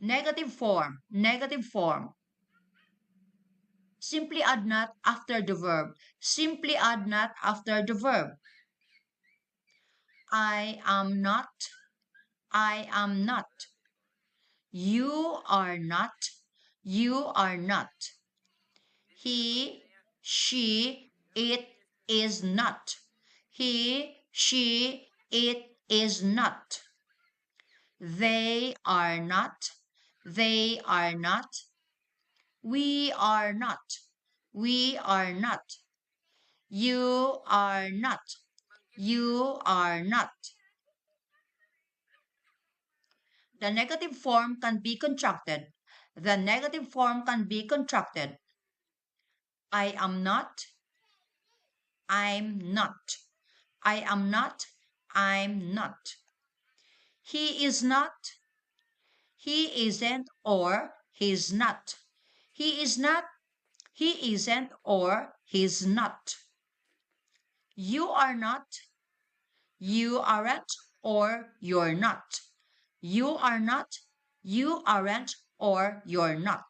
Negative form. Negative form. Simply add not after the verb. Simply add not after the verb. I am not. I am not. You are not. You are not. He, she, it is not. He, she, it is not. They are not. They are not. We are not. We are not. You are not. You are not. The negative form can be contracted. The negative form can be contracted. I am not. I'm not. I am not. I'm not. He is not. He isn't or he's not. He is not. He isn't or he's not. You are not. You aren't or you're not. You are not. You aren't or you're not.